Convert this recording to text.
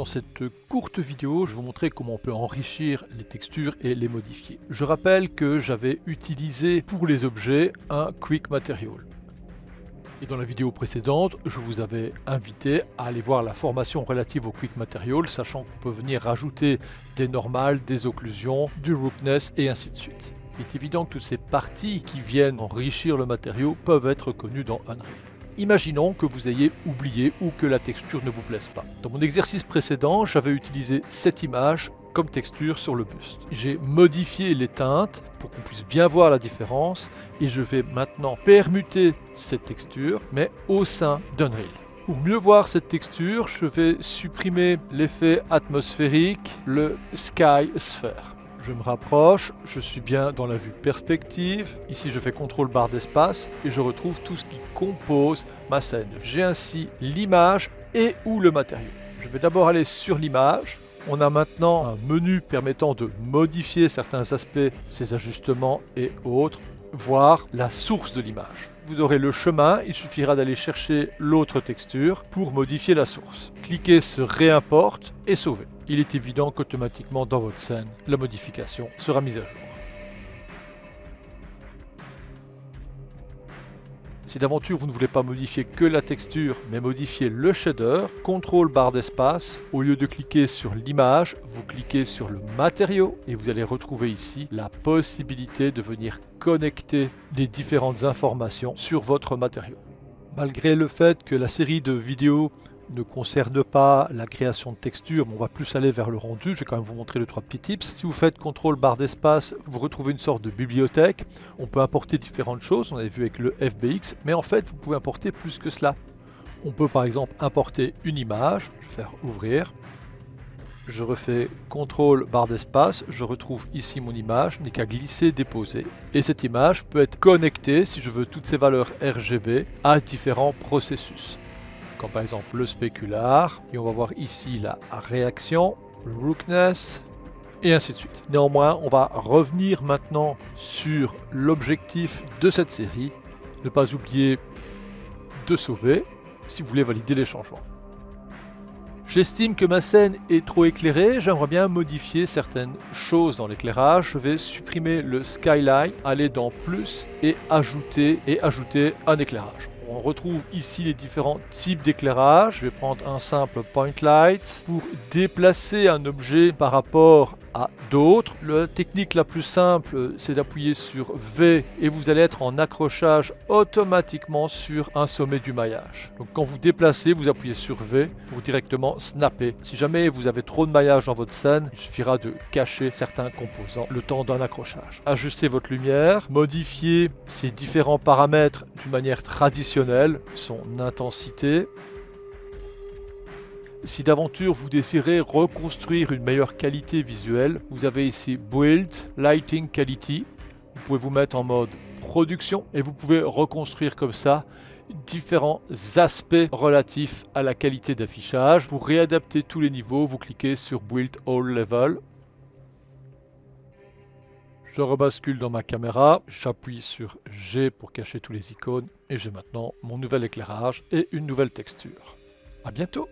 dans cette courte vidéo, je vais vous montrer comment on peut enrichir les textures et les modifier. Je rappelle que j'avais utilisé pour les objets un Quick Material. Et dans la vidéo précédente, je vous avais invité à aller voir la formation relative au Quick Material, sachant qu'on peut venir rajouter des normales, des occlusions, du roughness et ainsi de suite. Il est évident que toutes ces parties qui viennent enrichir le matériau peuvent être connues dans Unreal. Imaginons que vous ayez oublié ou que la texture ne vous plaise pas. Dans mon exercice précédent, j'avais utilisé cette image comme texture sur le buste. J'ai modifié les teintes pour qu'on puisse bien voir la différence et je vais maintenant permuter cette texture, mais au sein d'Unreal. Pour mieux voir cette texture, je vais supprimer l'effet atmosphérique, le Sky Sphere. Je me rapproche, je suis bien dans la vue perspective. Ici, je fais CTRL barre d'espace et je retrouve tout ce qui compose ma scène. J'ai ainsi l'image et ou le matériau. Je vais d'abord aller sur l'image. On a maintenant un menu permettant de modifier certains aspects, ses ajustements et autres, voire la source de l'image. Vous aurez le chemin, il suffira d'aller chercher l'autre texture pour modifier la source. Cliquez sur Réimporte et sauver. Il est évident qu'automatiquement dans votre scène, la modification sera mise à jour. Si d'aventure vous ne voulez pas modifier que la texture, mais modifier le shader, CTRL barre d'espace, au lieu de cliquer sur l'image, vous cliquez sur le matériau et vous allez retrouver ici la possibilité de venir connecter les différentes informations sur votre matériau. Malgré le fait que la série de vidéos ne concerne pas la création de textures, mais on va plus aller vers le rendu. Je vais quand même vous montrer 2-3 petits tips. Si vous faites CTRL barre d'espace, vous retrouvez une sorte de bibliothèque. On peut importer différentes choses, on avait vu avec le FBX, mais en fait vous pouvez importer plus que cela. On peut par exemple importer une image, je vais faire ouvrir. Je refais CTRL barre d'espace, je retrouve ici mon image, n'est qu'à glisser, déposer. Et cette image peut être connectée, si je veux toutes ces valeurs RGB, à différents processus. Comme par exemple le spécular, et on va voir ici la réaction, le roughness, et ainsi de suite. Néanmoins, on va revenir maintenant sur l'objectif de cette série. Ne pas oublier de sauver si vous voulez valider les changements. J'estime que ma scène est trop éclairée, j'aimerais bien modifier certaines choses dans l'éclairage. Je vais supprimer le skylight, aller dans plus et ajouter un éclairage. On retrouve ici les différents types d'éclairage. Je vais prendre un simple point light pour déplacer un objet par rapport à d'autres. La technique la plus simple, c'est d'appuyer sur V et vous allez être en accrochage automatiquement sur un sommet du maillage. Donc quand vous déplacez, vous appuyez sur V pour directement snapper. Si jamais vous avez trop de maillage dans votre scène, il suffira de cacher certains composants le temps d'un accrochage. Ajustez votre lumière, modifiez ces différents paramètres d'une manière traditionnelle, son intensité. Si d'aventure vous désirez reconstruire une meilleure qualité visuelle, vous avez ici Build, Lighting Quality. Vous pouvez vous mettre en mode production et vous pouvez reconstruire comme ça différents aspects relatifs à la qualité d'affichage. Pour réadapter tous les niveaux, vous cliquez sur Build All Level. Je rebascule dans ma caméra, j'appuie sur G pour cacher tous les icônes et j'ai maintenant mon nouvel éclairage et une nouvelle texture. À bientôt!